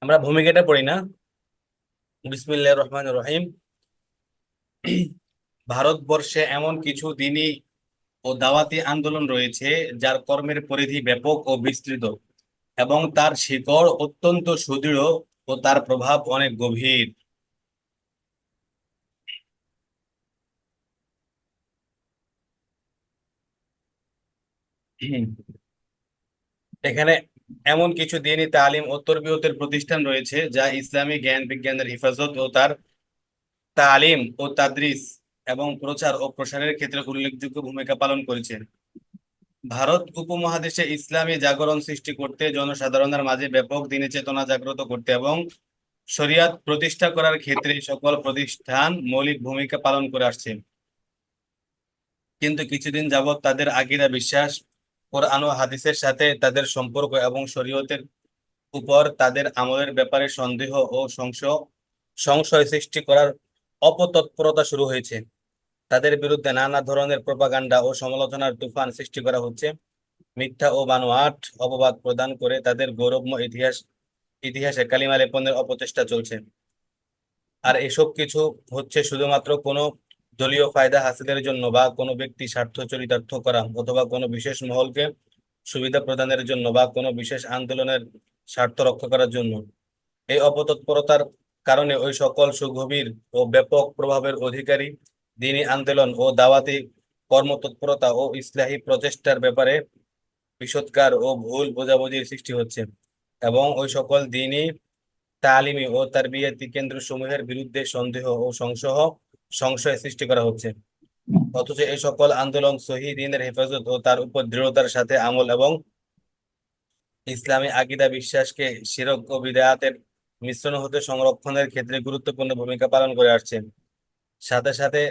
আমরা ভূমিকাটা পড়ি না। বিসমিল্লাহির রহমানির রহিম। ভারতবর্ষে এমন কিছু দিনী ও দাওয়াতি আন্দোলন রয়েছে যার কর্মের পরিধি ব্যাপক ও বিস্তৃত, এবং তার শিকড় অত্যন্ত সুদৃঢ় ও তার প্রভাব অনেক গভীর। এখানে এমন কিছু দিনী তালিম ও তরবিয়তের প্রতিষ্ঠান রয়েছে যা ইসলামী জ্ঞান বিজ্ঞানের হিফাজত ও তার তালিম ও তাদরিস এবং প্রচার ও প্রসারের ক্ষেত্রে উল্লেখযোগ্য ভূমিকা পালন করেছে। ভারত উপমহাদেশে ইসলামী জাগরণ সৃষ্টি করতে, জনসাধারণের মাঝে ব্যাপক দিনী চেতনা জাগ্রত করতে এবং শরিয়াত প্রতিষ্ঠা করার ক্ষেত্রে সকল প্রতিষ্ঠান মৌলিক ভূমিকা পালন করে আসছে। কিন্তু কিছুদিন যাবৎ তাদের আকীদা, বিশ্বাস, কোরআন ও হাদিসের সাথে তাদের সম্পর্ক এবং শরীয়তের উপর তাদের আমলের ব্যাপারে সন্দেহ ও সংশয় সৃষ্টি করার অপতৎপরতা শুরু হয়েছে। তাদের বিরুদ্ধে নানা ধরনের প্রপাগান্ডা ও সমালোচনার তুফান সৃষ্টি করা হচ্ছে। মিথ্যা ও বানোয়াট অপবাদ প্রদান করে তাদের গৌরবময় ইতিহাসে কালিমা লেপনের অপচেষ্টা চলছে। আর এসব কিছু হচ্ছে শুধুমাত্র কোনো দলীয় ফায়দা হাসিলের জন্য, বা কোনো ব্যক্তি স্বার্থ চরিতার্থ করা, অথবা কোনো বিশেষ মহলকে সুবিধা প্রদানের জন্য, বা কোনো বিশেষ আন্দোলনের স্বার্থ রক্ষা করার জন্য। এই অপতৎপরতার কারণে ওই সকল সুগভীর ও ব্যাপক প্রভাবের অধিকারী দিনী আন্দোলন ও দাওয়াতি কর্মতৎপরতা ও ইসলাহী প্রচেষ্টার ব্যাপারে বিষোদগার ও ভুল বোঝাবুঝির সৃষ্টি হচ্ছে, এবং ওই সকল দিনী তালিমি ও তারবিয়াতি কেন্দ্রসমূহের বিরুদ্ধে সন্দেহ ও সংশয় সৃষ্টি করা হচ্ছে। অথচ এই সকল আন্দোলন সহিহ দ্বীনের হেফাজত ও তার উপর দৃঢ়তার সাথে আমল এবং ইসলামী আকীদা বিশ্বাসকে শিরক ও বিদআতের মিশ্রণ হতে সংরক্ষণের ক্ষেত্রে গুরুত্বপূর্ণ ভূমিকা পালন করে আসছে। সাথে সাথে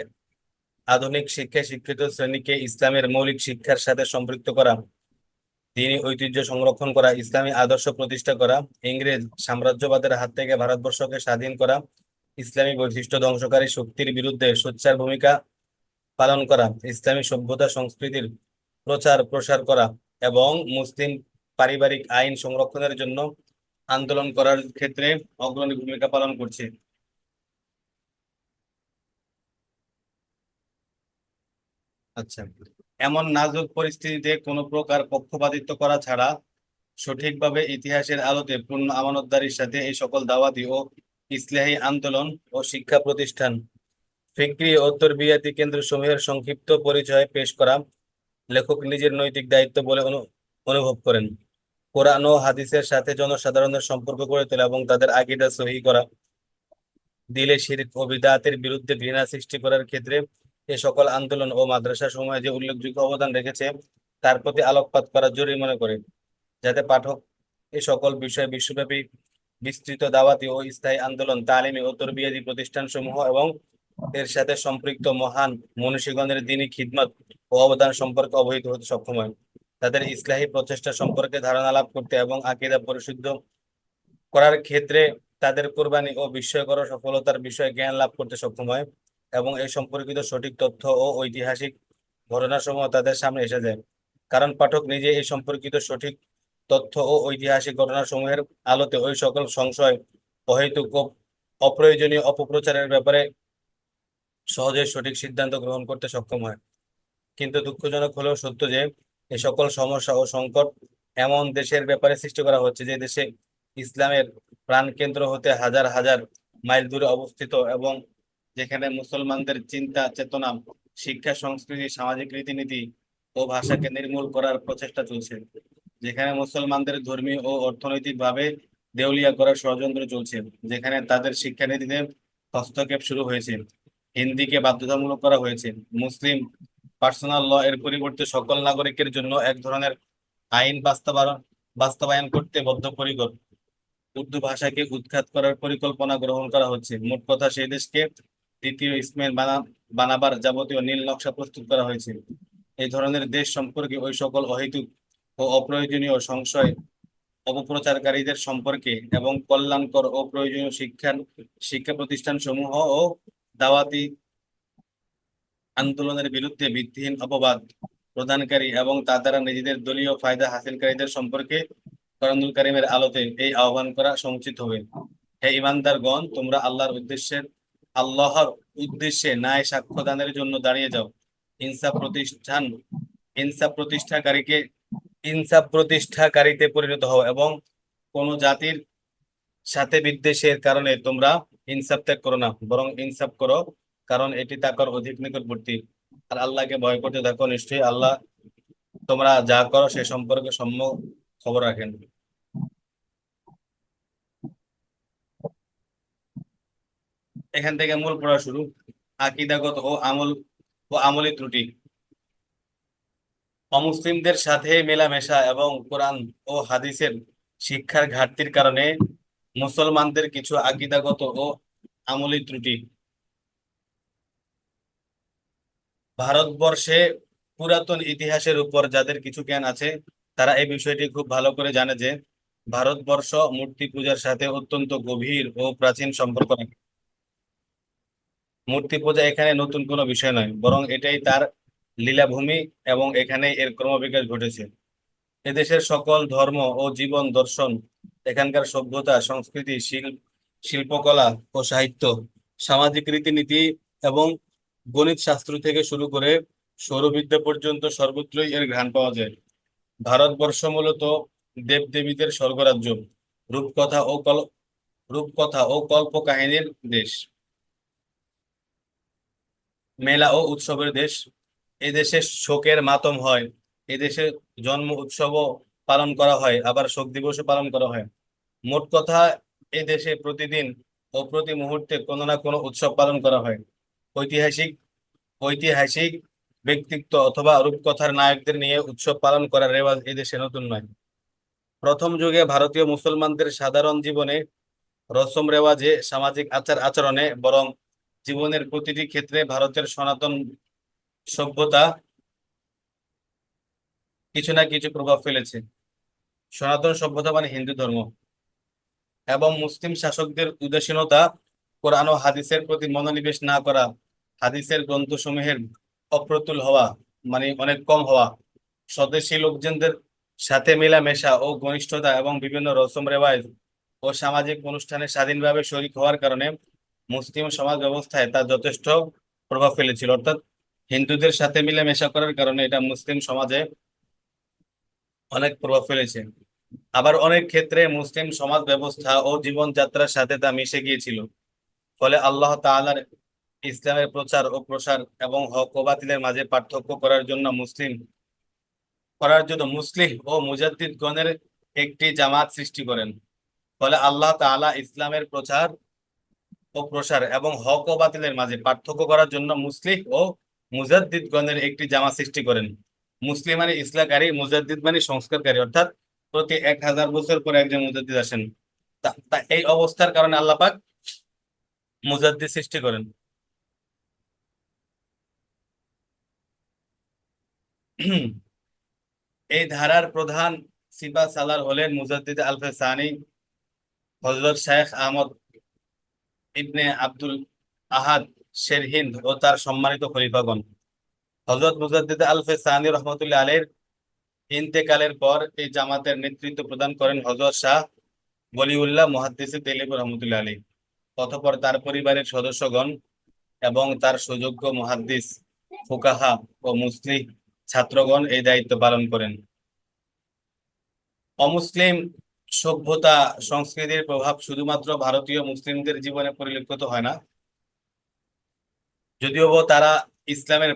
আধুনিক শিক্ষায় শিক্ষিত শ্রেণীকে ইসলামের মৌলিক শিক্ষার সাথে সম্পৃক্ত করা, দ্বীনি ঐতিহ্য সংরক্ষণ করা, ইসলামী আদর্শ প্রতিষ্ঠা করা, ইংরেজ সাম্রাজ্যবাদের হাত থেকে ভারতবর্ষকে স্বাধীন করা, ইসলামী বৈশিষ্ট্য ধ্বংসকারী শক্তির বিরুদ্ধে সোচ্চার ভূমিকা পালন করা, ইসলামী সভ্যতা সংস্কৃতির প্রচার প্রসার করা, এবং মুসলিম পারিবারিক আইন সংরক্ষণের জন্য আন্দোলন করার ক্ষেত্রে অগ্রণী ভূমিকা পালন করছে। আচ্ছা, এমন নাজুক পরিস্থিতিতে কোনো প্রকার পক্ষপাতিত্ব করা ছাড়া সঠিকভাবে ইতিহাসের আলোতে পূর্ণ আমানতদারির সাথে এই সকল দাওয়াতি ও ইসলাহী আন্দোলন ও শিক্ষা প্রতিষ্ঠান, ফিকরি ও তরবিয়াতি কেন্দ্রসমূহের সংক্ষিপ্ত পরিচয় পেশ করা লেখক নিজের নৈতিক দায়িত্ব বলে অনুভব করেন। কোরআন ও হাদিসের সাথে জনসাধারণের সম্পর্ক গড়ে তোলা এবং তাদের আকীদা সহিহ করা, দিলে শিরক ও বিদআতের বিরুদ্ধে ঘৃণা সৃষ্টি করার ক্ষেত্রে এ সকল আন্দোলন ও মাদ্রাসা সমূহে যে উল্লেখযোগ্য অবদান রেখেছে তার প্রতি আলোকপাত করা জরুরি মনে করে, যাতে পাঠক এ সকল বিষয়ে বিশ্বব্যাপী বিস্তৃত দাওয়াতি ও স্থায়ী আন্দোলন, তালিমি ও তরবিয়াতি প্রতিষ্ঠান সমূহ এবং এর সাথে সম্পৃক্ত মহান মনীষীগণের দ্বীনী খিদমত ও অবদান সম্পর্কে অবহিত হতে সক্ষম হয়। তাদের ইসলাহী প্রচেষ্টা সম্পর্কে ধারণা লাভ করতে এবং আকীদা পরিশুদ্ধ করার ক্ষেত্রে তাদের কোরবানি ও বিস্ময়কর সফলতার বিষয়ে জ্ঞান লাভ করতে সক্ষম হয়, এবং এই সম্পর্কিত সঠিক তথ্য ও ঐতিহাসিক ঘটনাসমূহ তাদের সামনে এসে যায়। কারণ পাঠক নিজে এই সম্পর্কিত সঠিক তথ্য ও ঐতিহাসিক ঘটনাসমূহের আলোতে ওই সকল সংশয়, অহেতুক ও অপ্রয়োজনীয় অপপ্রচারের ব্যাপারে সহজে সঠিক সিদ্ধান্ত গ্রহণ করতে সক্ষম হয়। কিন্তু দুঃখজনক হলেও সত্য যে এই সকল সমস্যা ও সংকট এমন দেশের ব্যাপারে সৃষ্টি করা হচ্ছে যে দেশে ইসলামের প্রাণকেন্দ্র হতে হাজার হাজার মাইল দূরে অবস্থিত, এবং যেখানে মুসলমানদের চিন্তা চেতনা, শিক্ষা, সংস্কৃতি, সামাজিক রীতিনীতি ও ভাষাকে নির্মূল করার প্রচেষ্টা চলছে, যেখানে মুসলমানদের ধর্মীয় ও অর্থনৈতিক ভাবে দেউলিয়া করার ষড়যন্ত্র চলছে, যেখানে তাদের শিক্ষানীতিতে হস্তক্ষেপ শুরু হয়েছে, হিন্দিকে বাধ্যতামূলক করা হয়েছে, মুসলিম পার্সোনাল ল এর পরিবর্তে সকল নাগরিকের জন্য এক ধরনের আইন বাস্তবায়ন করতে বদ্ধপরিকর, উর্দু ভাষাকে উৎখাত করার পরিকল্পনা গ্রহণ করা হচ্ছে। মোট কথা, সেই দেশকে দ্বিতীয় ইসমাইল বানাবার যাবতীয় নীল নকশা প্রস্তুত করা হয়েছে। এই ধরনের দেশ সম্পর্কে ওই সকল অহেতুক ও অপ্রয়োজনীয় সংশয় অপপ্রচারকারীদের সম্পর্কে এবং কল্যাণকর ও প্রয়োজনীয় শিক্ষা প্রতিষ্ঠান সমূহ ও দাওয়াতি আন্দোলনের বিরুদ্ধে ভিত্তিহীন অপবাদ প্রদানকারী এবং তা দ্বারা নিজেদের দলীয় ফায়দা হাসিলকারীদের সম্পর্কে কোরআনুল কারীমের আলোতে এই আহ্বান করা সমুচিত হবে। হে ঈমানদারগণ, তোমরা আল্লাহর উদ্দেশ্যে ন্যায় সাক্ষ্যদানের জন্য দাঁড়িয়ে যাও। ইনসাফ প্রতিষ্ঠান ইনসাফ প্রতিষ্ঠাকারীকে ইনসাফ প্রতিষ্ঠাকারীতে পরিণত হও, এবং কোন জাতির সাথে বিদ্বেষের কারণে তোমরা ইনসাফ ত্যাগ করো না, বরং ইনসাফ করো, কারণ এটি তাকওয়ার অধিক নিকটবর্তী। আর আল্লাহকে ভয় করতে থাকো, নিশ্চয়ই আল্লাহ তোমরা যা করো সে সম্পর্কে সম্যক খবর রাখেন। এখান থেকে মূল পড়া শুরু। আকীদাগত ও আমলি ত্রুটি। অমুসলিমদের সাথে মেলামেশা এবং কোরআন ও হাদিসের শিক্ষার ঘাটতির কারণে মুসলমানদের কিছু আকীদাগত ও আমলি ত্রুটি। ভারতবর্ষে পুরাতন ইতিহাসের উপর যাদের কিছু জ্ঞান আছে, তারা এই বিষয়টি খুব ভালো করে জানে যে ভারতবর্ষ মূর্তি পূজার সাথে অত্যন্ত গভীর ও প্রাচীন সম্পর্ক রাখে। মূর্তি পূজা এখানে নতুন কোনো বিষয় নয়, বরং এটাই তার লীলাভূমি, এবং এখানেই এর ক্রমবিকাশ ঘটেছে। এদেশের সকল ধর্ম ও জীবন দর্শন, এখানকার সভ্যতা, সংস্কৃতি, শিল্পকলা ও সাহিত্য, সামাজিক রীতিনীতি এবং গণিত শাস্ত্র থেকে শুরু করে সৌরবিদ্যা পর্যন্ত সর্বত্রই এর ঘ্রাণ পাওয়া যায়। ভারতবর্ষ মূলত দেবদেবীদের স্বর্গরাজ্য, রূপকথা ও কল রূপকথা ও কল্প কাহিনীর দেশ, মেলা ও উৎসবের দেশ। এদেশে শোকের মাতম হয়, এদেশে জন্ম উৎসবও পালন করা হয়, আবার শোক দিবসও পালন করা হয়। মোট কথা, এদেশে প্রতিদিন ও প্রতি মুহূর্তে কোনো না কোনো উৎসব পালন করা হয়। ঐতিহাসিক ঐতিহাসিক ব্যক্তিত্ব অথবা রূপকথার নায়কদের নিয়ে উৎসব পালন করার রেওয়াজ এদেশে নতুন নয়। প্রথম যুগে ভারতীয় মুসলমানদের সাধারণ জীবনে, রসম রেওয়াজে, সামাজিক আচার আচরণে, বরং জীবনের প্রতিটি ক্ষেত্রে ভারতের সনাতন সভ্যতা কিছু না কিছু প্রভাব ফেলেছে। সনাতন সভ্যতা মানে হিন্দু ধর্ম এবং মুসলিম শাসকদের উদাসীনতা, কোরআন ও হাদিসের প্রতি মনোনিবেশ না করা, হাদিসের গ্রন্থসমূহের অপ্রতুল হওয়া মানে অনেক কম হওয়া, স্বদেশী লোকজনদের সাথে মেলামেশা ও ঘনিষ্ঠতা, এবং বিভিন্ন রসম রেওয়াজ ও সামাজিক অনুষ্ঠানে স্বাধীনভাবে শরীক হওয়ার কারণে মুসলিম সমাজ ব্যবস্থায় তা যথেষ্ট প্রভাব ফেলেছিল। অর্থাৎ হিন্দুদের সাথে মিলেমিশা করার কারণে এটা মুসলিম সমাজে অনেক প্রভাব ফেলেছে। আবার অনেক ক্ষেত্রে মুসলিম সমাজ ব্যবস্থা ও জীবনযাত্রার সাথে তা মিশে গিয়েছিল। ফলে আল্লাহ তাআলার ইসলামের প্রচার ও প্রসার এবং হক ও বাতিলের মাঝে পার্থক্য করার জন্য মুসলিহ ও মুজাদ্দিদগণের একটি জামাত সৃষ্টি করেন। ফলে আল্লাহ তাআলা ইসলামের প্রচার ও প্রসার এবং হক ও বাতিলের মাঝে পার্থক্য করার জন্য মুসলিহ ও মুজাদ্দিদগণের একটি জামাত সৃষ্টি করেন। মুসলিম মানে ইসলামকারী, মুজাদ্দিদ মানে সংস্কারকারী, অর্থাৎ প্রতি 1000 বছর পরে একজন মুজাদ্দিদ আসেন। তা এই অবস্থার কারণে আল্লাহ পাক মুজাদ্দিদ সৃষ্টি করেন। এই ধারার প্রধান সিপা সালার হলেন মুজাদ্দিদ আলফে সানি, হযরত শেখ আহমদ ইবনে আব্দুল আহাদ শেরহিন্দ ও তার সম্মানিত খলিফাগণ। হযরত মুজাদ্দিদ আলফে সানি রহমতুল্লাহ আলাইহির ইন্তেকালের পর এই জামাতের নেতৃত্ব প্রদান করেন হযরত শাহ ওলিউল্লাহ মুহাদ্দিস দেহলভী রহমতুল্লাহ আলাইহি। অতঃপর তার পরিবারের সদস্যগণ এবং তার সুযোগ্য মুহাদ্দিস, ফুকাহা ও মুসলিহ ছাত্রগণ এই দায়িত্ব পালন করেন। অমুসলিম সভ্যতা সংস্কৃতির প্রভাব শুধুমাত্র ভারতীয় মুসলিমদের জীবনে পরিলক্ষিত হয় না, যদিও তারা ইসলামের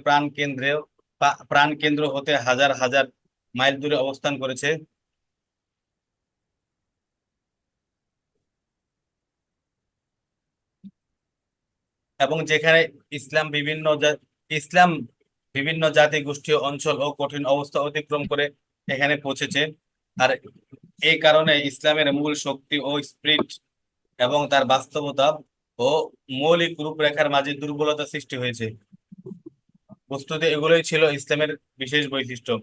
প্রাণ কেন্দ্র হতে হাজার হাজার মাইল দূরে অবস্থান করেছে, এবং যেখানে ইসলাম বিভিন্ন জা- ইসলাম বিভিন্ন জাতি গোষ্ঠী, অঞ্চল ও কঠিন অবস্থা অতিক্রম করে এখানে পৌঁছেছে। আর এই কারণে ইসলামের মূল শক্তি ও স্পিরিট এবং তার বাস্তবতা ও মৌলিক রূপরেখার মাঝে দুর্বলতা সৃষ্টি হয়েছে। বস্তুত এগুলোই ছিল ইসলামের বিশেষ বৈশিষ্ট্য।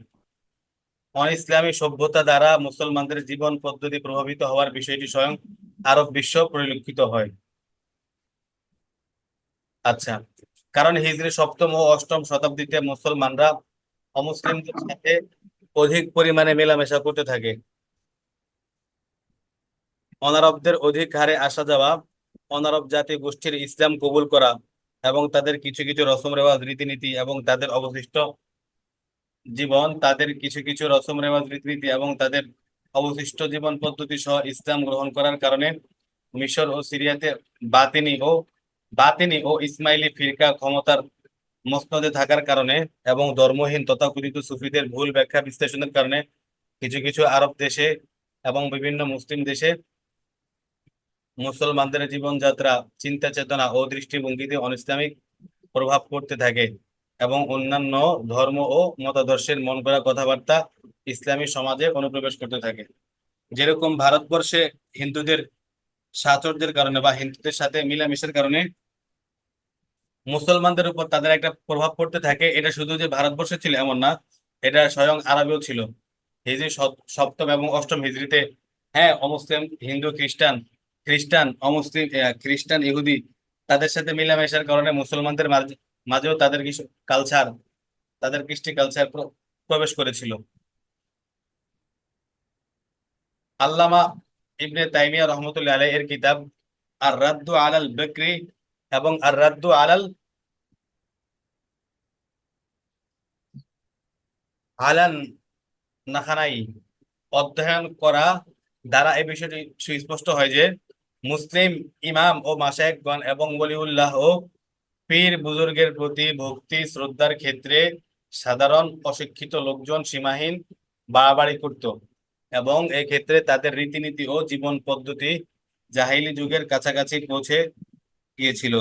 অন-ইসলামী সভ্যতা দ্বারা মুসলমানদের জীবন পদ্ধতি প্রভাবিত হওয়ার বিষয়টি স্বয়ং আরব বিশ্ব পরিলক্ষিত হয়। আচ্ছা, কারণ হিজরি সপ্তম ও অষ্টম শতাব্দীতে মুসলমানরা অমুসলিমদের সাথে অধিক পরিমাণে মেলামেশা করতে থাকে। অনারবদের অধিক হারে আসা যাওয়া, অনারব জাতি গোষ্ঠীর ইসলাম কবুল করা এবং তাদের কিছু কিছু রসম রেওয়াজ রীতিনীতি এবং তাদের অবশিষ্ট জীবন, তাদের কিছু কিছু রসম রেওয়াজ রীতিনীতি এবং তাদের অবশিষ্ট জীবন পদ্ধতি সহ ইসলাম গ্রহণ করার কারণে মিশর ও সিরিয়াতে বাতিনি ও ইসমাইলি ফিরকা ক্ষমতার মসনদে থাকার কারণে এবং ধর্মহীন তথাকথিত সুফিদের ভুল ব্যাখ্যা বিশ্লেষণের কারণে কিছু কিছু আরব দেশে এবং বিভিন্ন মুসলিম দেশে মুসলমানদের জীবনযাত্রা, চিন্তা চেতনা ও দৃষ্টিভঙ্গিতে অনইসলামিক প্রভাব পড়তে থাকে এবং অন্যান্য ধর্ম ও মতাদর্শের মন গড়া কথাবার্তা ইসলামী সমাজে অনুপ্রবেশ করতে থাকে। যেরকম ভারতবর্ষে হিন্দুদের সাহচর্যের কারণে বা হিন্দুদের সাথে মিলামিশার কারণে মুসলমানদের উপর তাদের একটা প্রভাব পড়তে থাকে, এটা শুধু যে ভারতবর্ষে ছিল এমন না, এটা স্বয়ং আরবেও ছিল। হিজরি সপ্তম এবং অষ্টম হিজরিতে, হ্যাঁ, অমুসলিম হিন্দু খ্রিস্টান, অমুসলিম খ্রিস্টান ইহুদি তাদের সাথে মিলামেশার কারণে মুসলমানদের মাঝেও তাদের কিছু কালচার, তাদের কৃষ্টি কালচার প্রবেশ করেছিল। আল্লামা ইবনে তাইমিয়া রহমতুল্লাহ আলাইহি এর কিতাব আর রাদ্দু আলাল বকরি এবং আর রাদ্দু আলাল আলান নাখানাই অধ্যয়ন করা দ্বারা এই বিষয়টি সুস্পষ্ট হয় যে মুসলিম ইমাম ও মাশায়েখগণ এবং ওলিউল্লাহ ও পীর বুজুর্গের প্রতি ভক্তি শ্রদ্ধার ক্ষেত্রে সাধারণ অশিক্ষিত লোকজন সীমাহীন বাড়াবাড়ি করত এবং এই ক্ষেত্রে তাদের রীতিনীতি ও জীবন পদ্ধতি জাহিলি যুগের কাছাকাছি পৌঁছে গিয়েছিল।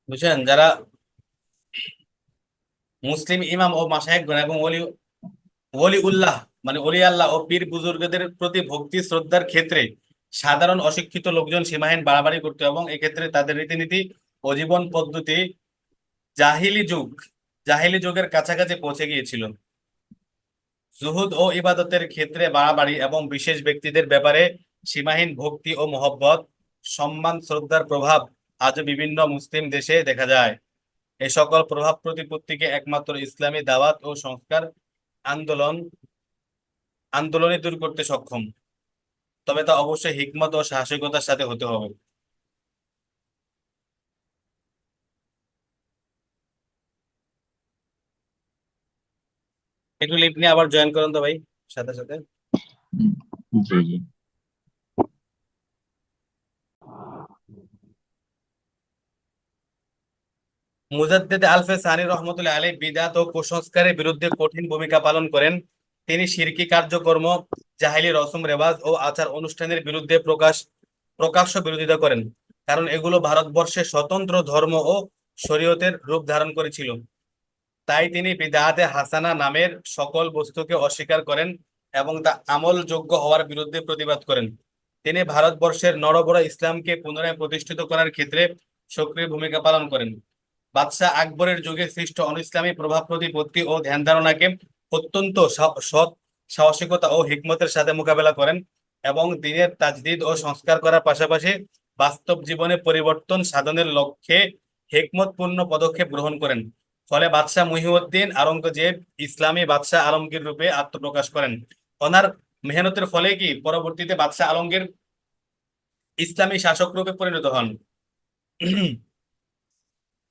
বুঝছেন, যারা মুসলিম ইমাম ও মাশায়েখগণ এবং ওলি উল্লাহ মানে ওলি আল্লাহ ও পীর বুজুর্গদের প্রতি ভক্তি শ্রদ্ধার ক্ষেত্রে সাধারণ অশিক্ষিত লোকজন সীমাহীন বাড়াবাড়ি করতো এবং এক্ষেত্রে তাদের রীতিনীতি ও জীবন পদ্ধতি জাহিলি যুগ জাহিলি যুগের কাছাকাছি পৌঁছে গিয়েছিল। জুহুদ ও ইবাদতের ক্ষেত্রে বাড়াবাড়ি এবং বিশেষ ব্যক্তিদের ব্যাপারে সীমাহীন ভক্তি ও মহব্বত, সম্মান শ্রদ্ধার প্রভাব আজও বিভিন্ন মুসলিম দেশে দেখা যায়। এই সকল প্রভাব প্রতিপত্তিকে একমাত্র ইসলামী দাওয়াত ও সংস্কার আন্দোলন আন্দোলনে দূর করতে সক্ষম, তবে তা অবশ্যই হিকমত ও সাহসিকতার সাথে হতে হবে। একটু লিপ নিয়ে আবার জয়েন করুন তো ভাই, সাথে সাথে। হুম, জি জি। মুজাদ্দেদ আলফে সানি রহমতুল্লাহ আলাইহি বিদআত ও কুসংস্কারের বিরুদ্ধে কঠিন ভূমিকা পালন করেন। তিনি শিরকি কার্যকর্ম, জাহেলি রসম রেওয়াজ ও আচার অনুষ্ঠানের বিরুদ্ধে প্রকাশ্য বিরোধিতা করেন, কারণ এগুলো ভারতবর্ষে স্বতন্ত্র ধর্ম ও শরীয়তের রূপ ধারণ করেছিল। তাই তিনি বিদআতে হাসানা নামের সকল বস্তুকে অস্বীকার করেন এবং তা আমলযোগ্য হওয়ার বিরুদ্ধে প্রতিবাদ করেন। তিনি ভারতবর্ষের নড়বড়ে ইসলামকে পুনরায় প্রতিষ্ঠিত করার ক্ষেত্রে সক্রিয় ভূমিকা পালন করেন। বাদশাহ আকবরের যুগে সৃষ্ট অনইসলামী প্রভাব প্রতিপত্তি ও ধ্যান ধারণাকে অত্যন্ত সৎ সাহসিকতা ও হিকমতের সাথে মোকাবেলা করেন এবং দিনের তাজদিদ ও সংস্কার করার পাশাপাশি বাস্তব জীবনে পরিবর্তন সাধনের লক্ষ্যে হিকমতপূর্ণ পদক্ষেপ গ্রহণ করেন। ফলে বাদশাহ মুহিউদ্দিন আওরঙ্গজেব ইসলামী বাদশাহ আলমগীর রূপে আত্মপ্রকাশ করেন। ওনার মেহনতের ফলে কি পরবর্তীতে বাদশাহ আলমগীর ইসলামী শাসক রূপে পরিণত হন।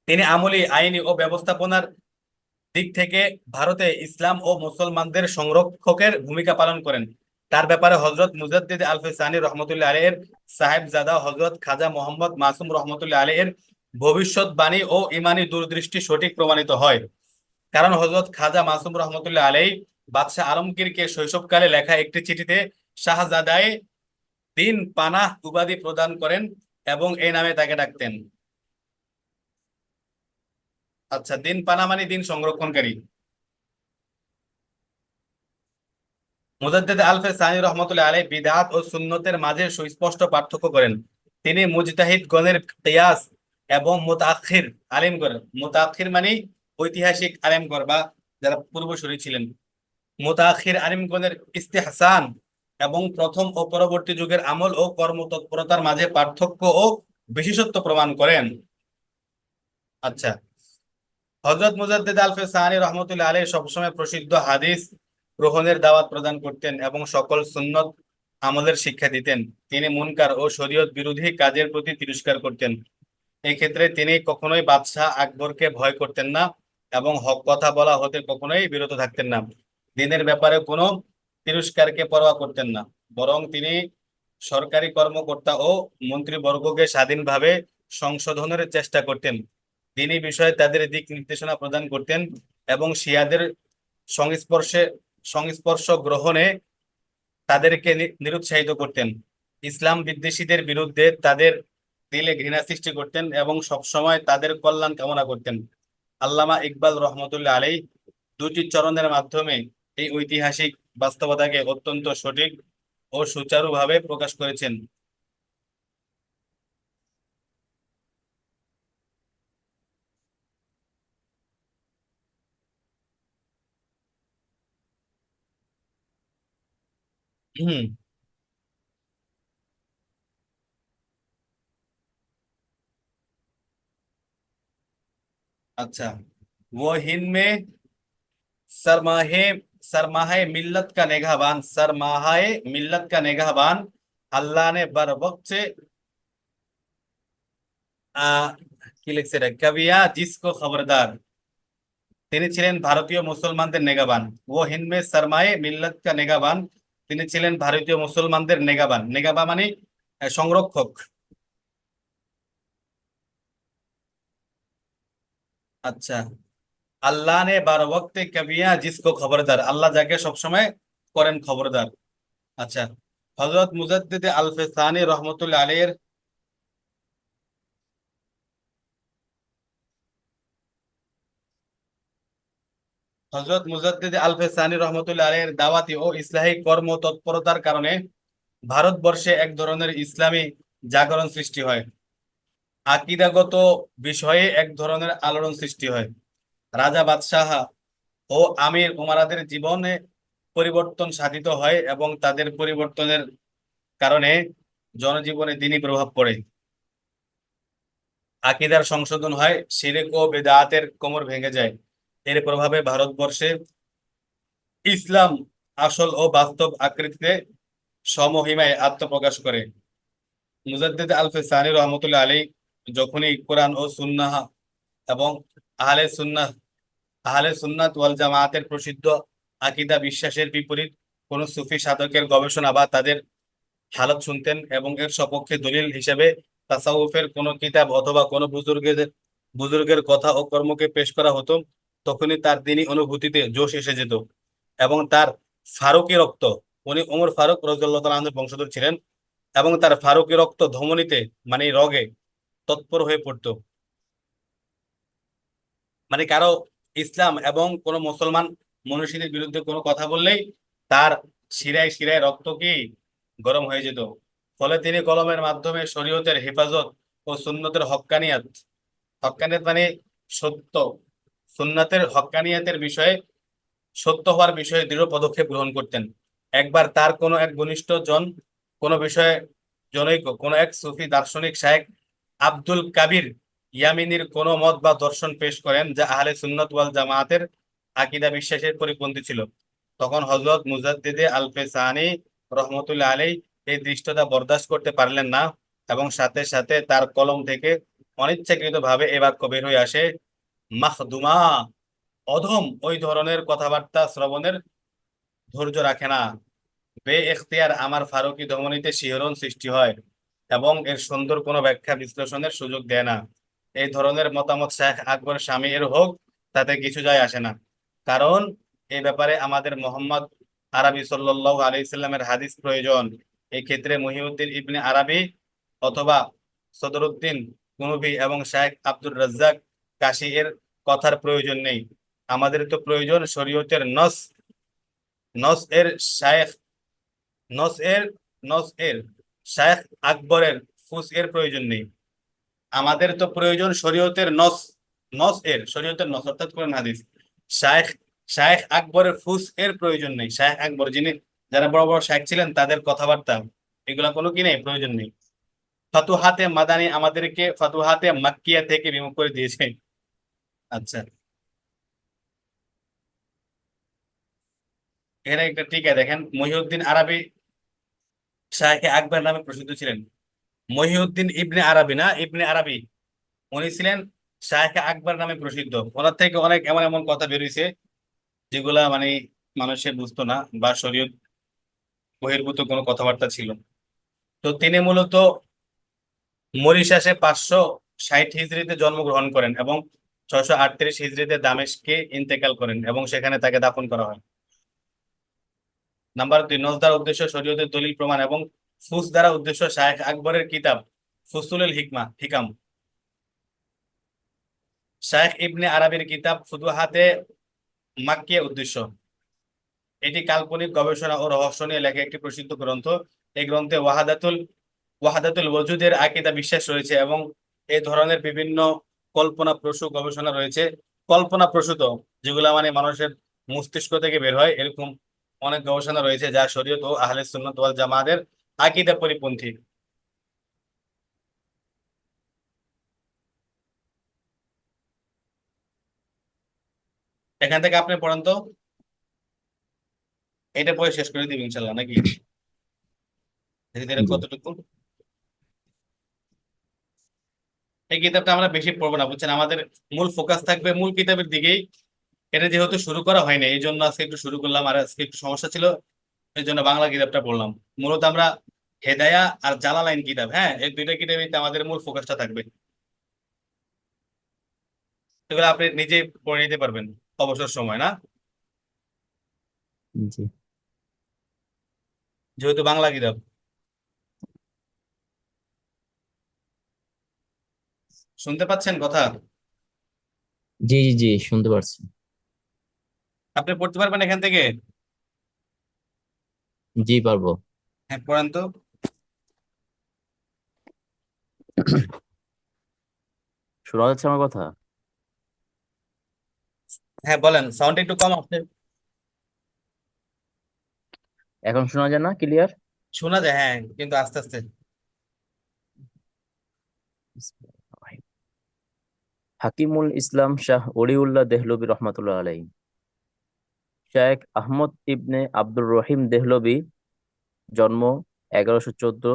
তিনি আমলি, আইনি ও ব্যবস্থাপনার দিক থেকে ভারতে ইসলাম ও মুসলমানদের সংরক্ষকের ভূমিকা পালন করেন। তার ব্যাপারে হজরত মুজাদ্দিদ আলফে সানি রহমতুল্লাহ আলাইহির সাহেবজাদা হজরত খাজা মোহাম্মদ মাসুম রহমতুল্লাহ আলাইহির ভবিষ্যৎবাণী ও ইমানি দূরদৃষ্টি সঠিক প্রমাণিত হয়। কারণ হজরত খাজা মাসুম রহমতুল্লাহ আলাইহি বাদশাহ আলমগীরকে শৈশবকালে লেখা একটি চিঠিতে শাহজাদায়ে দিন পানাহ উপাধি প্রদান করেন এবং এই নামে তাকে ডাকতেন। আচ্ছা, দিন পানা মানে দিন সংরক্ষণকারী। মুজাদ্দেদ আলফে সানি রহমতুল্লাহ আলাইহি বিদআত ও সুন্নতের মাঝে সুস্পষ্ট পার্থক্য করেন। তিনি মুজতাহিদ গণের কিয়াস এবং মুতাআখির আলেমগণ, মুতাআখির মানে ঐতিহাসিক আলেমগণ বা যারা পূর্বসূরি ছিলেন। মুতাআখির আলিমগণের ইস্তেহসান এবং প্রথম ও পরবর্তী যুগের আমল ও কর্মতৎপরতার মাঝে পার্থক্য ও বিশেষত্ব প্রমাণ করেন। আচ্ছা, হযরত মুজাদ্দিদ আলফে সানি রহমতুল্লাহ আলাইহি সবসময় প্রসিদ্ধ হাদিস গ্রহণের দাওয়াত প্রদান করতেন এবং সকল সুন্নত আমলের শিক্ষা দিতেন। তিনি মুনকার ও শরীয়ত বিরোধী কাজের প্রতি তিরস্কার করতেন। এই ক্ষেত্রে তিনি কখনোই বাদশাহ আকবরকে ভয় করতেন না এবং হক কথা বলা হতে কখনোই বিরত থাকতেন না। দিনের ব্যাপারে কোনো তিরস্কারকে পরোয়া করতেন না, বরং তিনি সরকারি কর্মকর্তা ও মন্ত্রীবর্গকে স্বাধীনভাবে সংশোধনের চেষ্টা করতেন। তিনি বিষয়ে তাদের দিক নির্দেশনা প্রদান করতেন এবং শিয়াদের সংস্পর্শে সংস্পর্শ গ্রহণে তাদেরকে নিরুৎসাহিত করতেন। ইসলাম বিদ্বেষীদের বিরুদ্ধে তাদের দিলে ঘৃণা সৃষ্টি করতেন এবং সবসময় তাদের কল্যাণ কামনা করতেন। আল্লামা ইকবাল রহমতুল্লাহ আলাই দুটি চরণের মাধ্যমে এই ঐতিহাসিক বাস্তবতাকে অত্যন্ত সঠিক ও সুচারুভাবে প্রকাশ করেছেন। হুম। अच्छा, वो हिंद में सरमाहे सरमाहे मिल्लत का निगहबान, सरमाहे मिल्लत का निगहबान, अल्लाह ने बर वक्त से কি লিখছে রে, কবিয়া জিসকো খবরদার। তিনি ছিলেন ভারতীয় মুসলমানদের নেগাবান। ও হিন্দ মে সরমায়ে মিল্লত কা নেগাবান, তিনি ছিলেন ভারতীয় মুসলমানদের নেগাবান। নেগাবা মানে সংরক্ষক। আচ্ছা, আল্লাহ নে বার ওয়াক্তে কবিয়া জিসকো খবরদার, আল্লাহ যাকে সবসময় করেন খবরদার। আচ্ছা, হযরত মুজাদ্দিদ আলফে সানি রহমতুল্লাহ আলাইহির হযরত মুজাদ্দিদ আলফে সানি রহমতুল্লাহ আলাইহির দাওয়াতি ও ইসলাহি কর্ম তৎপরতার কারণে ভারতবর্ষে এক ধরনের ইসলামী জাগরণ সৃষ্টি হয়। আকীদাগত বিষয়ে এক ধরনের আলোড়ন সৃষ্টি হয়। রাজা বাদশাহ ও আমির উমারাদের জীবনে পরিবর্তন সাধিত হয় এবং তাদের পরিবর্তনের কারণে জনজীবনে দিনই প্রভাব পড়ে। আকীদার সংশোধন হয়, শিরক ও বেদাতের কোমর ভেঙে যায়। এর প্রভাবে ভারতবর্ষে ইসলাম আসল ও বাস্তব আকৃতিতে সমহিমায় আত্মপ্রকাশ করে। মুজাদ্দিদ আলফে সানি রহমতুল্লাহ আলাইহি যখনই কোরআন ও সুন্নাহ এবং আহলে সুন্নাহ আহলে সুন্নাত ওয়াল জামায়াতের প্রসিদ্ধ আকীদা বিশ্বাসের বিপরীত কোন সুফি সাধকের গবেষণা বা তাদের হালত শুনতেন এবং এর সপক্ষে দলিল হিসেবে তাসাউফের কোন কিতাব অথবা কোন বুজুর্গের কথা ও কর্মকে পেশ করা হতো, তখনই তার দিনী অনুভূতিতে জোশ এসে যেত এবং তার ফারুকী রক্ত, উনি ওমর ফারুক রাদিয়াল্লাহু তাআলা আনহুর বংশধর ছিলেন, এবং তার ফারুকী রক্ত ধমনীতে মানে রগে তৎপর হয়ে পড়তো। মানে কারো ইসলাম এবং কোন মুসলমান মনীষীদের বিরুদ্ধে কোনো কথা বললেই তার শিরায় শিরায় রক্ত কি গরম হয়ে যেত। ফলে তিনি কলমের মাধ্যমে শরীয়তের হেফাজত ও সুন্নতের হক্কানিয়াত, হক্কানিয়াত মানে সত্য, সুন্নাতের হক্কানিয়াতের বিষয়ে, সত্য হওয়ার বিষয়ে দৃঢ় পদক্ষেপ গ্রহণ করতেন। একবার তার কোনো এক ঘনিষ্ঠ জন কোনো বিষয়ে জনৈক কোনো এক সুফি দার্শনিক শায়েখ আব্দুল কাবির ইয়ামিনীর কোনো মত বা দর্শন পেশ করেন যা আহলে সুন্নাত ওয়াল জামায়াতের আকীদা বিশ্বাসের পরিপন্থী ছিল। তখন হযরত মুজাদ্দিদে আলফে সানি রহমতুল্লাহ আলাইহি এই দৃষ্টতা বরদাস্ত করতে পারলেন না এবং সাথে সাথে তার কলম থেকে অনিচ্ছাকৃতভাবে এ বাক্য বের হয়ে আসে, মাখদুমা, অধম ওই ধরনের কথাবার্তা শ্রবণের ধৈর্য রাখে না। বে এখতিয়ার আমার ফারুকী ধমনীতে শিহরণ সৃষ্টি হয় এবং এর সুন্দর কোনো ব্যাখ্যা বিশ্লেষণের সুযোগ দেয় না। এই ধরনের মতামত শেখ আকবর স্বামী এর হোক, তাতে কিছু যায় আসে না, কারণ এই ব্যাপারে আমাদের মোহাম্মদ আরবি সাল্লাল্লাহু আলাইহি সাল্লামের হাদিস প্রয়োজন। এই ক্ষেত্রে মহিউদ্দিন ইবনে আরবি অথবা সদরুদ্দিন কুনুবি এবং শেখ আব্দুর রাজ্জাক কাশী এর কথার প্রয়োজন নেই। আমাদের তো প্রয়োজন শরীয়তের নস, নস এর শায়েখ, নস এর নস এর শায়েখ আকবরের ফুস এর প্রয়োজন নেই। আমাদের তো প্রয়োজন শরীয়তের নস, নস এর শরীয়তের নস অর্থাৎ কোরআন হাদিস। শায়েখ শায়েখ আকবরের ফুস এর প্রয়োজন নেই। শায়েখ আকবর যিনি, যারা বড় বড় শায়েখ ছিলেন তাদের কথাবার্তা এগুলা কোনো কি নেই, প্রয়োজন নেই। ফাতুহাতে মাদানী আমাদেরকে ফাতুহাতে মাক্কিয়া থেকে বিমুখ করে দিয়েছে। আচ্ছা, এখানে একটা টিকা দেখেন, মহিউদ্দিন আরবি শায়েখ আকবর নামে প্রসিদ্ধ ছিলেন। মহিউদ্দিন ইবনে আরবি না, ইবনে আরবি, উনি ছিলেন শায়েখ আকবর নামে প্রসিদ্ধ। ওনার থেকে অনেক এমন এমন কথা বেরিয়েছে যেগুলা মানে মানুষে বুঝতো না, বা শরীয়ত বহির্ভূত কোনো কথাবার্তা ছিল। তো তিনি মূলত মরিশাসে 560 হিজরিতে জন্মগ্রহণ করেন এবং 638 হিজরিতে দামেস্কে ইন্তেকাল করেন এবং সেখানে তাকে দাফন করা হয়। নাম্বার 2, নজদার উদ্দেশ্য শরীয়তের দলিল প্রমাণ এবং ফুস দ্বারা উদ্দেশ্য শায়েখ আকবরের কিতাব ফুসুলুল হিকাম। শায়েখ ইবনে আরবির কিতাব ফুতুহাতে মাক্কিয়া উদ্দেশ্য। এটি কাল্পনিক গবেষণা ও রহস্য নিয়ে লেখা একটি প্রসিদ্ধ গ্রন্থ। এই গ্রন্থে ওয়াহাদাতুল ওজুদের আকীদা বিশ্বাস রয়েছে এবং এই ধরনের বিভিন্ন কল্পনাপ্রসূ গবেষণা রয়েছে। কল্পনাপ্রসূত যেগুলা মানে মানুষের মস্তিষ্ক থেকে বের হয়, এরকম অনেক গবেষণা রয়েছে যা শরীয়ত ও আহলে সুন্নাত ওয়াল জামাতের আকীদা পরিপন্থী। এখান থেকে আপনি পড়েন তো, এটা পড়ে শেষ করে দিবেন ইনশাল্লাহ নাকি? ধীরে ধীরে জি কতটুকু। এই কিতাবটা আমরা বেশি পড়বো না, বুঝছেন, আমাদের মূল ফোকাস থাকবে মূল কিতাবের দিকেই। এটা যেহেতু শুরু করা হয়নি এই জন্য আজকে একটু শুরু করলাম, আর আজকে একটু সমস্যা ছিল এই জন্য বাংলা কিতাবটা পড়লাম। মূলত আমরা হেদায়া আর জালালাইন কিতাব, হ্যাঁ, এই দুইটা কিতাবই আমাদের মূল ফোকাসটা থাকবে। এগুলো আপনি নিজে পড়ে নিতে পারবেন অবসর সময়, না? জি যেহেতু বাংলা কিতাব। শুনতে পাচ্ছেন কথা? জি জি জি, শুনতে পারছি। আপনি পড়তে পারবেন এখান থেকে? জি পারবো। হ্যাঁ, পড়েন তো। শোনা যাচ্ছে আমার কথা? হ্যাঁ বলেন, সাউন্ড একটু কম আসছে। এখন শোনা যায় না ক্লিয়ার? শোনা যায় হ্যাঁ, কিন্তু আস্তে আস্তে। হাকিমুল ইসলাম শাহ ওলিউল্লাহ দেহলভী রহমাতুল্লাহ আলাই। শায়েখ আহমদ ইবনে আব্দুর রহিম দেহলভী, জন্ম 1114,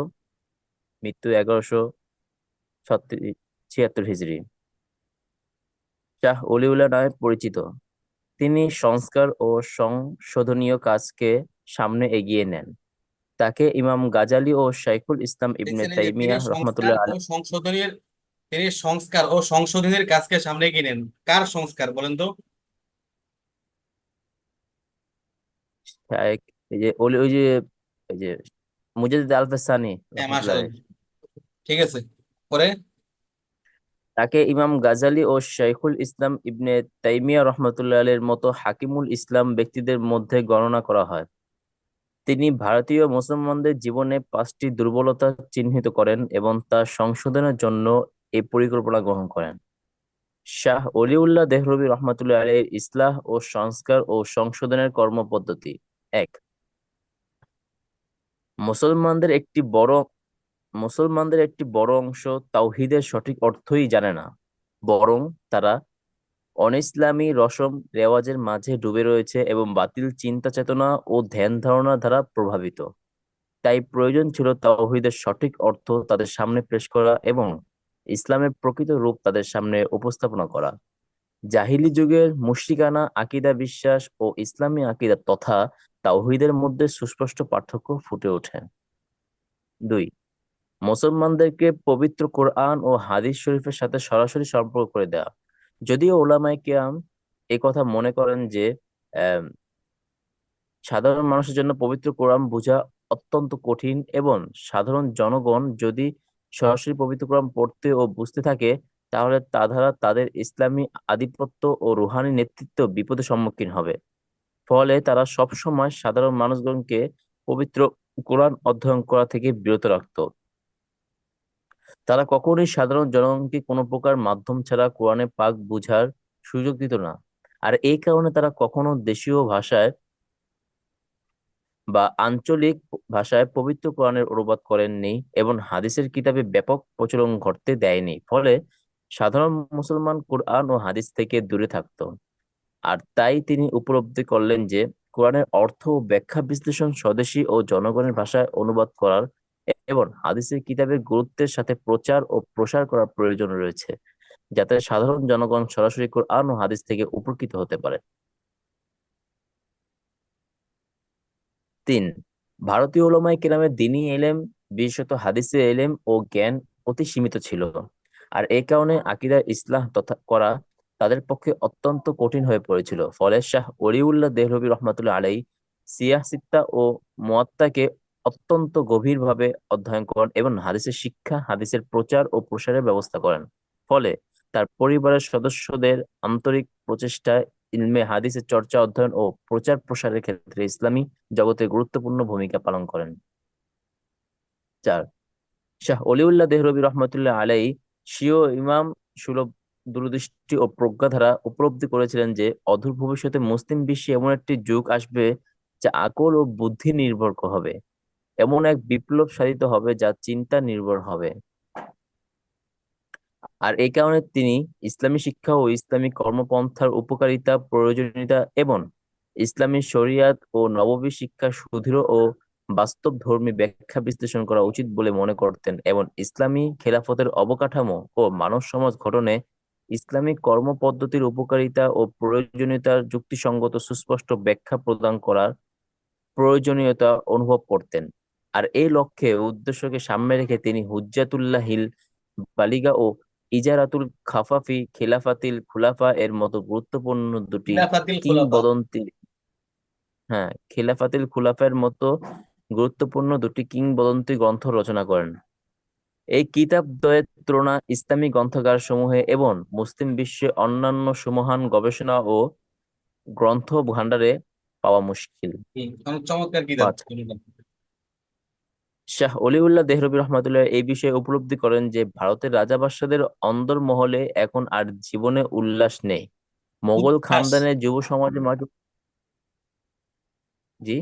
মৃত্যু 1176 হিজরি। শাহ ওলিউল্লাহ নামে পরিচিত। তিনি সংস্কার ও সংশোধনীয় কাজকে সামনে এগিয়ে নেন। তাকে ইমাম গাজালি ও শাইখুল ইসলাম ইবনে দেখছেন, এই যে তিনি তাইমিয়াহ সংস্কার রহমাতুল্লাহ ও আলাইহ। সংশোধনীর, তিনি সংস্কার ও সংশোধনীর কাজকে সামনে কিনেন। কার সংস্কার বলেন তো? শায়েখ, এই যে ওই যে ওই যে মুজাদ্দিদ আল ফাসানি হ্যাঁ রহমাতুল্লাহ আলাইহ। মাশাআল্লাহ, ঠিক আছে। পরে তাকে ইমাম গাজালি ও শাইখুল ইসলাম ইবনে তাইমিয়াহ রহমাতুল্লাহ আলাইহির মতো হাকিমুল ইসলাম ব্যক্তিদের মধ্যে গণনা করা হয়। তিনি ভারতীয় মুসলমানদের জীবনে 5টি দুর্বলতা চিহ্নিত করেন এবং তা সংশোধনের জন্য এই পরিকল্পনা গ্রহণ করেন। শাহ ওলিউল্লাহ দেহলভী রহমাতুল্লাহ আলাইহির ইসলাহ ও সংস্কার ও সংশোধনের কর্মপদ্ধতি। 1, মুসলমানদের একটি বড় মুসলমানদের একটি বড় অংশ তাওহীদের সঠিক অর্থই জানে না, বরং তারা অনিসলামী রসম রেওয়াজের মাঝে ডুবে রয়েছে এবং বাতিল চিন্তা চেতনা ও ধ্যান ধারণা দ্বারা প্রভাবিত। তাই প্রয়োজন ছিল তাওহীদের সঠিক অর্থ তাদের সামনে পেশ করা এবং ইসলামের প্রকৃত রূপ তাদের সামনে উপস্থাপনা করা। জাহিলি যুগের মুশরিকানা আকীদা বিশ্বাস ও ইসলামী আকীদা তথা তাওহীদের মধ্যে সুস্পষ্ট পার্থক্য ফুটে ওঠে। 2, মুসলমানদেরকে পবিত্র কোরআন ও হাদিস শরীফের সাথে সরাসরি সম্পর্ক করে দেওয়া। যদিও ওলামায়ে কিরাম এই কথা মনে করেন যে আহ, সাধারণ মানুষের জন্য পবিত্র কোরআন বোঝা অত্যন্ত কঠিন এবং সাধারণ জনগণ যদি সরাসরি পবিত্র কোরআন পড়তে ও বুঝতে থাকে তাহলে তা দ্বারা তাদের ইসলামী আধিপত্য ও রুহানি নেতৃত্ব বিপদের সম্মুখীন হবে। ফলে তারা সব সময় সাধারণ মানুষগণকে পবিত্র কোরআন অধ্যয়ন করা থেকে বিরত রাখত। তারা কখনোই সাধারণ জনগণকে কোনো প্রকার মাধ্যম ছাড়া কোরআনে পাক বুঝার সুযোগ দিত না। আর এই কারণে তারা কখনো দেশীয় ভাষায় বা আঞ্চলিক ভাষায় পবিত্র কোরআনের অনুবাদ করেননি এবং হাদিসের কিতাবে ব্যাপক প্রচলন ঘটতে দেয়নি। ফলে সাধারণ মুসলমান কোরআন ও হাদিস থেকে দূরে থাকতো। আর তাই তিনি উপলব্ধি করলেন যে কোরআনের অর্থ ও ব্যাখ্যা বিশ্লেষণ স্বদেশী ও জনগণের ভাষায় অনুবাদ করার এবং হাদিসের কিতাবের গুরুত্বের সাথে প্রচার ও প্রসার করার প্রয়োজন রয়েছে, যাতে সাধারণ জনগণ সরাসরি কোরআন ও হাদিস থেকে উপকৃত হতে পারে। 3, ভারতীয় উলামায়ে কেরামের দ্বীনী এলেম, বিশেষত হাদিসের এলেম ও জ্ঞান অতি সীমিত ছিল। আর এই কারণে আকীদার ইসলাহ তথা করা তাদের পক্ষে অত্যন্ত কঠিন হয়ে পড়েছিল। ফলে শাহ ওলিউল্লাহ দেহলভী রহমাতুল্লাহ আলাইহি সিয়াহ সিত্তা ও মুয়াত্তাকে অত্যন্ত গভীরভাবে অধ্যয়ন করেন এবং হাদিসের শিক্ষা, হাদিসের প্রচার ও প্রসারের ব্যবস্থা করেন। ফলে তার পরিবারের সদস্যদের আন্তরিক প্রচেষ্টায় ইলমে হাদিসের চর্চা, অধ্যয়ন ও প্রচার প্রসারের ক্ষেত্রে ইসলামী জগতে গুরুত্বপূর্ণ ভূমিকা পালন করেন। 4, শাহ অলিউল্লাহ দেহলভী রহমতুল্লাহ আলাইহি স্বীয় ইমাম সুলভ দূরদৃষ্টি ও প্রজ্ঞা দ্বারা উপলব্ধি করেছিলেন যে অদূর ভবিষ্যতে মুসলিম বিশ্বে এমন একটি যুগ আসবে যা আকল ও বুদ্ধি নির্ভর হবে, এমন এক বিপ্লব সাধিত হবে যা চিন্তা নির্ভর হবে। আর এই কারণে তিনি ইসলামী শিক্ষা ও ইসলামী কর্মপন্থার উপকারিতা, প্রয়োজনীয়তা এবং ইসলামী শরিয়াত ও নববী শিক্ষার সুদৃঢ় ও বাস্তবধর্মী ব্যাখ্যা বিশ্লেষণ করা উচিত বলে মনে করতেন এবং ইসলামী খেলাফতের অবকাঠামো ও মানব সমাজ গঠনে ইসলামী কর্মপদ্ধতির উপকারিতা ও প্রয়োজনীয়তার যুক্তিসঙ্গত সুস্পষ্ট ব্যাখ্যা প্রদান করার প্রয়োজনীয়তা অনুভব করতেন। আর এই লক্ষ্যে উদ্দেশ্যকে সামনে রেখে তিনি হুজ্জাতুল্লাহিল বালিগা ও ইজারাতুল খাফাফি খিলাফাতিল খুলাফা এর মতো গুরুত্বপূর্ণ দুটি খিলাফাতিল খুলাফা। কিংবদন্তি খিলাফাতিল খুলাফার মতো গুরুত্বপূর্ণ দুটি কিংবদন্তি গ্রন্থ রচনা করেন। এই কিতাব দ্বয়ের তুলনা ইসলামী গ্রন্থাগার সমূহে এবং মুসলিম বিশ্বে অন্যান্য সুমহান গবেষণা ও গ্রন্থ ভাণ্ডারে পাওয়া মুশকিল। অনেক চমৎকার কিতাব। 5, শাহ অলিউল্লাহ দেহলভী রহমাতুল্লাহ এই বিষয়ে উপলব্ধি করেন যে ভারতের রাজা বাদশাদের অন্দরমহলে এখন আর জীবনে উল্লাস নেই। মোগল উচ্ছ্বাস। খানদানের যুব সমাজের মাঝে জি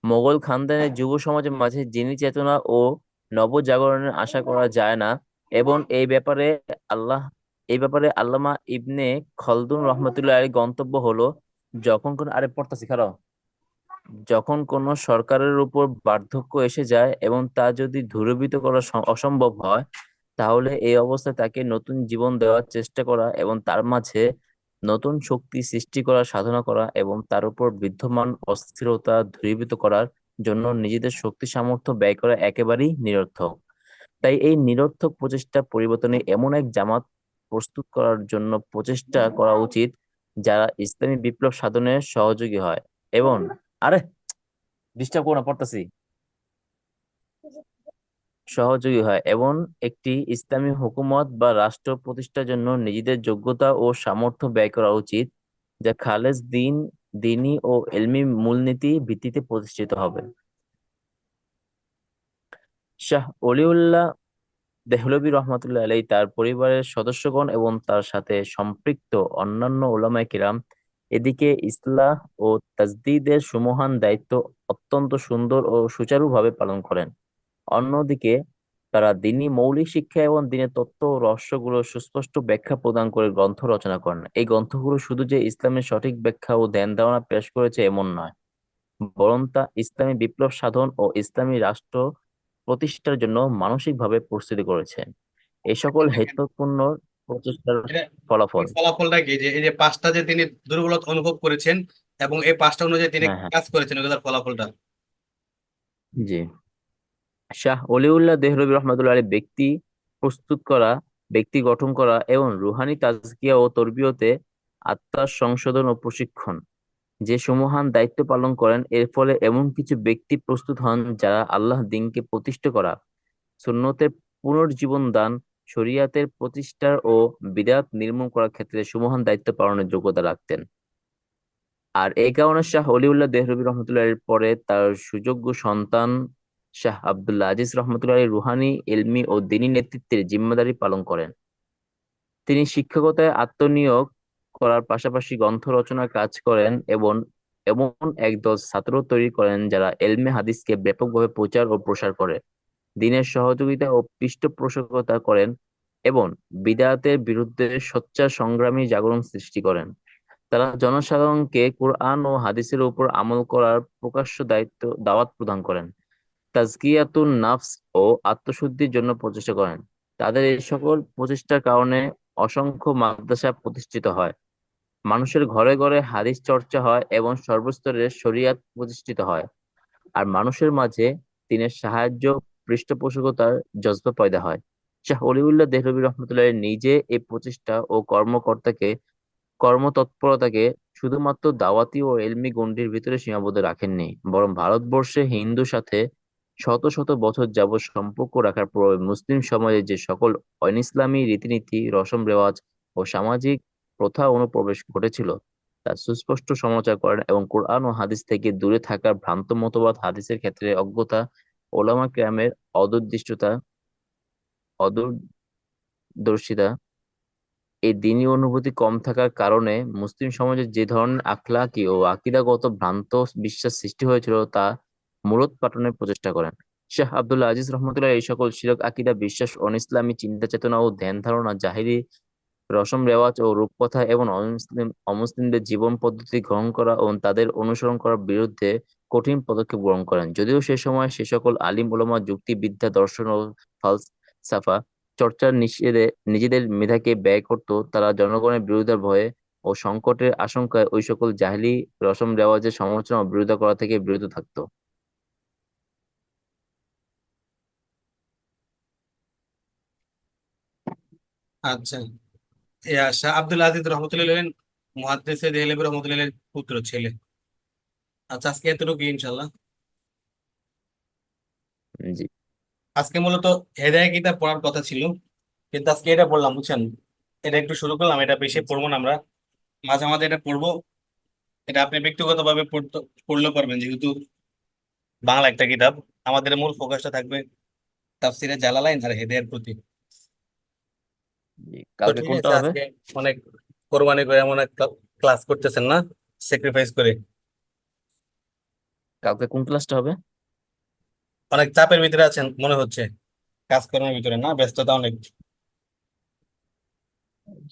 মোগল খানদানের যুব সমাজের মাঝে যিনি চেতনা ও নবজাগরণের আশা করা যায় না। এবং আল্লাহ এই ব্যাপারে আল্লামা ইবনে খলদুন রহমতুল্লাহ আলী গন্তব্য হলো, যখন কোন আরে পড়তাছি খারাপ যখন কোনো সরকারের উপর বার্ধক্য এসে যায় এবং তা যদি দূরীভূত করা অসম্ভব হয়, তাহলে এই অবস্থায় তাকে নতুন জীবন দেওয়ার চেষ্টা করা এবং তার মাঝে নতুন শক্তি সৃষ্টি করার সাধনা করা এবং তার উপর বিদ্যমান অস্থিরতা দূরীভূত করার জন্য নিজেদের শক্তি সামর্থ্য ব্যয় করা একেবারেই নিরর্থক। তাই এই নিরর্থক প্রচেষ্টা পরিবর্তনে এমন এক জামাত প্রস্তুত করার জন্য প্রচেষ্টা করা উচিত যারা ইসলামী বিপ্লব সাধনে সহযোগী হয় এবং আরে ডিস্টার্ব করো না, পড়তাছি। সহযোগী হয় এবং একটি ইসলামী হুকুমত বা রাষ্ট্র প্রতিষ্ঠার জন্য নিজেদের যোগ্যতা ও সামর্থ্য ব্যয় করা উচিত, যা খালেস দ্বীনি ও ইলমি মূলনীতি ভিত্তিতে প্রতিষ্ঠিত হবে। শাহ অলিউল্লাহ দেহলভী রহমাতুল্লাহ আলাইহি তার পরিবারের সদস্যগণ এবং তার সাথে সম্পৃক্ত অন্যান্য উলামায়ে কিরাম এদিকে ইসলাহ ও তাজদীদের সুমহান দায়িত্ব অত্যন্ত সুন্দর ও সুচারুভাবে পালন করেন। অন্যদিকে তারা দ্বীনি মৌলিক শিক্ষা এবং দ্বীনের তত্ত্ব ও রহস্যগুলোর সুস্পষ্ট ব্যাখ্যা প্রদান করে গ্রন্থ রচনা করেন। এই গ্রন্থগুলো শুধু যে ইসলামের সঠিক ব্যাখ্যা ও ধ্যান ধারণা পেশ করেছে এমন নয়, বরং তা ইসলামী বিপ্লব সাধন ও ইসলামী রাষ্ট্র প্রতিষ্ঠার জন্য মানসিকভাবে প্রস্তুতি করেছে। এই সকল দেখেন, হেতুপূর্ণ প্রচেষ্টার এটা ফলাফল। এর ফলাফলটা কি, যে এই যে পাঁচটা যে তিনি দুর্বলতা অনুভব করেছেন এবং এই পাঁচটা অনুযায়ী তিনি হ্যাঁ, হ্যাঁ, কাজ করেছেন, ওগুলোর ফলাফলটা। জি। শাহ অলিউল্লাহ দেহলভী রহমাতুল্লাহ আলাইহি ব্যক্তি গঠন করা এবং রুহানি তাজকিয়া ও তরবিয়তে আত্মার সংশোধন ও প্রশিক্ষণ যে সুমহান দায়িত্ব পালন করেন, এর ফলে এমন কিছু ব্যক্তি প্রস্তুত হন যারা আল্লাহ দ্বীনকে প্রতিষ্ঠা করা, সুন্নতের পুনর্জীবন দান, শরিয়াতের প্রতিষ্ঠা ও বিদআত নির্মূল করার ক্ষেত্রে সুমহান দায়িত্ব পালনের যোগ্যতা রাখতেন। আর এই কারণে শাহ অলিউল্লাহ দেহলভী রহমতুল্লাহ এর পরে তার সুযোগ্য সন্তান শাহ আব্দুল্লাহ আজিজ রহমতুল্লাহ রুহানি, ইলমি ও দ্বীনী নেতৃত্বের জিম্মাদারি পালন করেন। তিনি শিক্ষকতায় আত্মনিয়োগ করার পাশাপাশি গ্রন্থ রচনার কাজ করেন এবং এমন একদল ছাত্র তৈরি করেন যারা এলমে হাদিসকে ব্যাপকভাবে প্রচার ও প্রসার করে, দ্বীনের সহযোগিতা ও পৃষ্ঠপোষকতা করেন এবং বিদআতের বিরুদ্ধে সোচ্চার সংগ্রামী জাগরণ সৃষ্টি করেন। তারা জনসাধারণকে কুরআন ও হাদিসের উপর আমল করার প্রকাশ্য দাওয়াত প্রদান করেন, তাজকিয়াতুন নাফস ও আত্মশুদ্ধির জন্য প্রচেষ্টা করেন। তাদের এই সকল প্রচেষ্টার কারণে অসংখ্য মাদ্রাসা প্রতিষ্ঠিত হয়, মানুষের ঘরে ঘরে হাদিস চর্চা হয় এবং সর্বস্তরে শরিয়াত প্রতিষ্ঠিত হয়, আর মানুষের মাঝে দিনের সাহায্য পৃষ্ঠপোষকতার জজবা পয়দা হয়। শাহ অলিউল্লাহ দেহলভী রহমতুল্লাহ নিজে এই প্রচেষ্টা ও কর্মতৎপরতাকে শুধুমাত্র দাওয়াতি ও এলমি গণ্ডির ভিতরে সীমাবদ্ধ রাখেননি, বরং ভারতবর্ষে হিন্দু সাথে শত শত বছর যাবৎ সম্পর্ক রাখার পর মুসলিম সমাজে যে সকল অনিসলামী রীতিনীতি, রসম রেওয়াজ ও সামাজিক প্রথা অনুপ্রবেশ ঘটেছিল তা সুস্পষ্ট সমালোচনা করেন এবং কোরআন ও হাদিস থেকে দূরে থাকার ভ্রান্ত মতবাদ, হাদিসের ক্ষেত্রে অজ্ঞতা, ওলামা কেরামের অদূরদৃষ্টতা, অদূরদর্শিতা, এই দ্বীনি অনুভূতি কম থাকার কারণে মুসলিম সমাজে যে ধরনের আখলাকি ও আকীদাগত ভ্রান্ত বিশ্বাস সৃষ্টি হয়েছিল তা মূলোৎপাটনের প্রচেষ্টা করেন। শেখ আব্দুল্লাহ আজিজ রহমতুল্লাহ এই সকল শিরক আকিদা, বিশ্বাস, অনিসলামী চিন্তা চেতনা ও ধ্যান ধারণা, জাহিরি রসম রেওয়াজ ও রূপকথা এবং অমুসলিমদের জীবন পদ্ধতি গ্রহণ করা ও তাদের অনুসরণ করার বিরুদ্ধে কঠিন পদক্ষেপ গ্রহণ করেন। যদিও সে সময় সে সকল আলিম ওলামা যুক্তিবিদ্যা, দর্শন ও ফালসাফা চর্চার নিষেধে নিজেদের মেধাকে ব্যয় করত, তারা জনগণের বিরোধিতার ভয়ে ও সংকটের আশঙ্কায় ওই সকল জাহিলি রসম রেওয়াজের সমালোচনা ও বিরোধিতা করা থেকে বিরত থাকতো। আচ্ছা, শাহ আব্দুল আজিজ রহমতুল্লাহ হলেন মুহাদ্দিস দেহলভী রহমতুল্লাহ পুত্র ছেলে। আচ্ছা, আজকে এতটুকু ইনশাল্লাহ। জি আজকে মূলত হেদায়া কিতাব পড়ার কথা ছিল, কিন্তু আজকে এটা পড়লাম, বুঝছেন। এটা একটু শুরু করলাম, এটা বেশি জি পড়বো না আমরা, মাঝে মাঝে এটা পড়বো। এটা আপনি ব্যক্তিগতভাবে পড়লেও পারবেন, যেহেতু বাংলা একটা কিতাব। আমাদের মূল ফোকাসটা থাকবে তাফসিরে জালালাইন আর হেদায়ার প্রতি। জি। তো কালকে ঠিক কোনটা আছে, হবে? আজকে অনেক কোরবানি করে এমন একটা ক্লাস করতেছেন না, স্যাক্রিফাইস করে। কালকে কোন ক্লাসটা হবে? অনেক চাপের ভিতরে আছেন মনে হচ্ছে, কাজকর্মের ভিতরে না, ব্যস্ততা অনেক।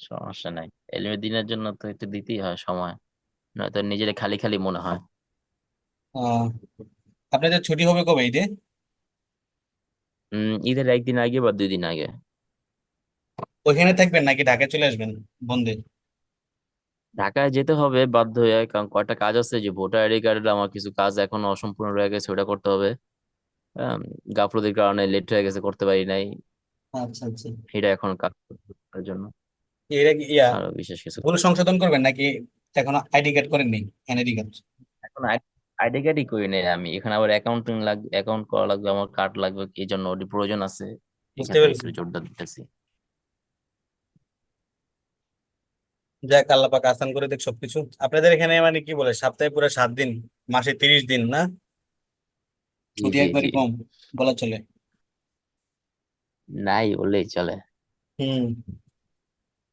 সমস্যা নাই, এলমে দিনের জন্য তো একটু দিতেই হয় সময়, নয়তো নিজের খালি খালি মনে হয়। আহ আপনাদের ছুটি হবে কবে, ঈদে? ঈদের একদিন আগে বা 2 দিন আগে। ওইখানে থাকবেন নাকি ঢাকায় চলে আসবেন বন্ধে? ঢাকায় যেতে হবে বাধ্য হয়ে, কারণ কয়টা কাজ আছে, যে ভোটার আইডি কার্ডের আমার কিছু কাজ এখনো অসম্পূর্ণ রয়ে গেছে, ওটা করতে হবে। আম, গাফলতির কারণে লেট হয়ে গেছে, করতে পারি নাই। আচ্ছা আচ্ছা। এটা এখন কাজ করার জন্য এটা কি আরো বিশেষ কিছু ভুল সংশোধন করবেন নাকি এখন আইডি কার্ড করেননি, এনআইডি কার্ড? এখন আইডি কার্ডই করি নাই আমি, এখানে আবার অ্যাকাউন্ট করা লাগবে, আমার কার্ড লাগবে, এই জন্য ওটি প্রয়োজন আছে। এই বুঝতে ক্ষেত্রে পেরেছি। একটু জোরদার দিতেছি। যাক, আল্লাহ পাক আসান করে দেখ সবকিছু। আপনাদের এখানে মানে কি বলে, সপ্তাহে পুরো 7 দিন, মাসে 30 দিন না? জি ছুটি জি জি। একবারই কম বলা চলে। নাই বললেই চলে। হুম।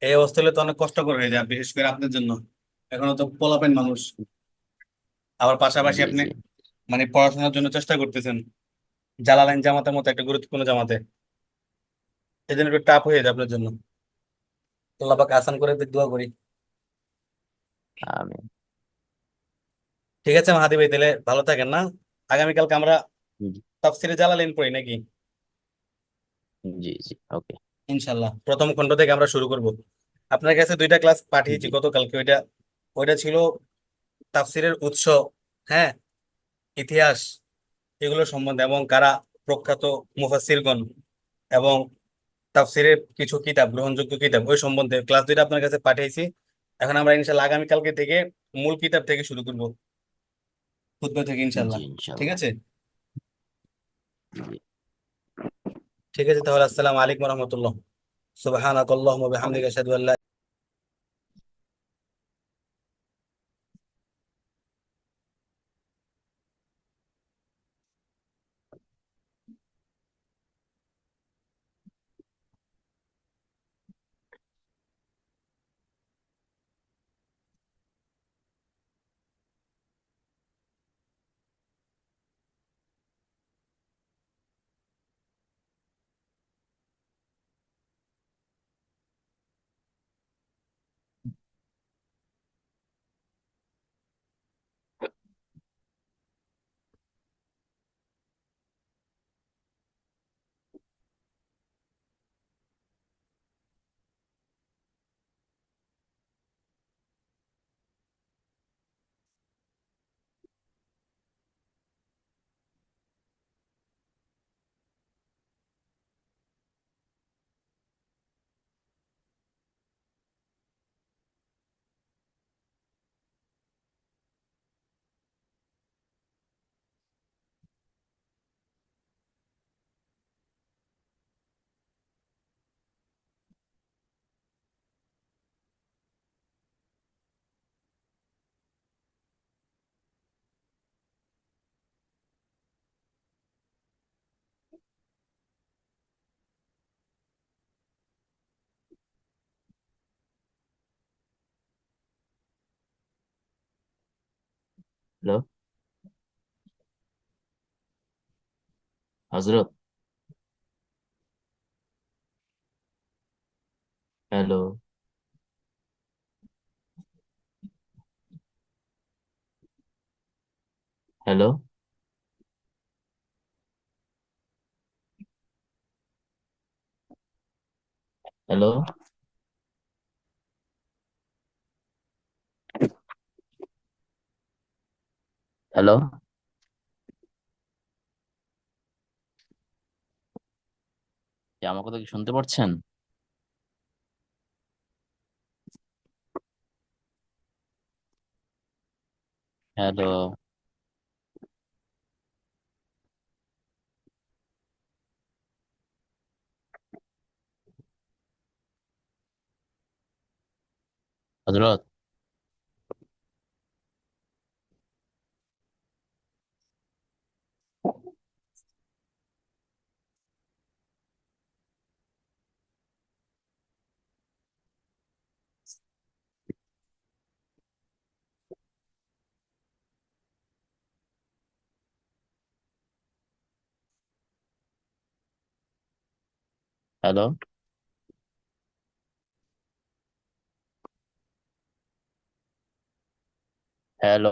এই অবস্থা হলে তো অনেক কষ্টকর হয়ে যায়, বিশেষ করে আপনার জন্য। এখনো তো পোলাপেন মানুষ, আবার পাশাপাশি জি আপনি জি। মানে পড়াশোনার জন্য চেষ্টা করতেছেন জালালাইন জামাতের মতো একটা গুরুত্বপূর্ণ জামাতে। এই জন্য একটু টাফ হয়ে যায় আপনার জন্য। আল্লাহ পাক আসান করে দিক, দোয়া করি। আমি ঠিক আছে মাহাদি ভাই, তাহলে ভালো থাকেন না। আগামীকালকে আমরা জি তাফসিরে জালালাইন পড়ি নাকি? জি জি। ওকে। ইনশাল্লাহ প্রথম খণ্ড থেকে আমরা শুরু করব। আপনার কাছে 2টা ক্লাস পাঠিয়েছি জি গতকালকে, ওইটা ওইটা ছিল তাফসিরের উৎস, হ্যাঁ, ইতিহাস, এগুলো সম্বন্ধে, এবং কারা প্রখ্যাত মুফাসসিরগণ, এবং তাফসিরের কিছু কিতাব, গ্রহণযোগ্য কিতাব, ওই সম্বন্ধে ক্লাস 2টা আপনার কাছে পাঠিয়েছি। এখন আমরা ইনশাল্লাহ আগামীকালকে থেকে মূল কিতাব থেকে শুরু করব, খুতবা থেকে জি ইনশাল্লাহ। ঠিক ইনশাল্লাহ। আছে। জি। ঠিক আছে, তাহলে আসসালামু আলাইকুম রহমতুল্লাহ। সুবহানাকাল্লাহুম্মা ওয়া বিহামদিকা আশহাদু আল্লা হ্যালো হজরত। হ্যালো। হ্যালো। হ্যালো। হ্যালো। আমার কথা কি শুনতে পাচ্ছেন? হ্যালো। হজরত। হ্যালো। হ্যালো।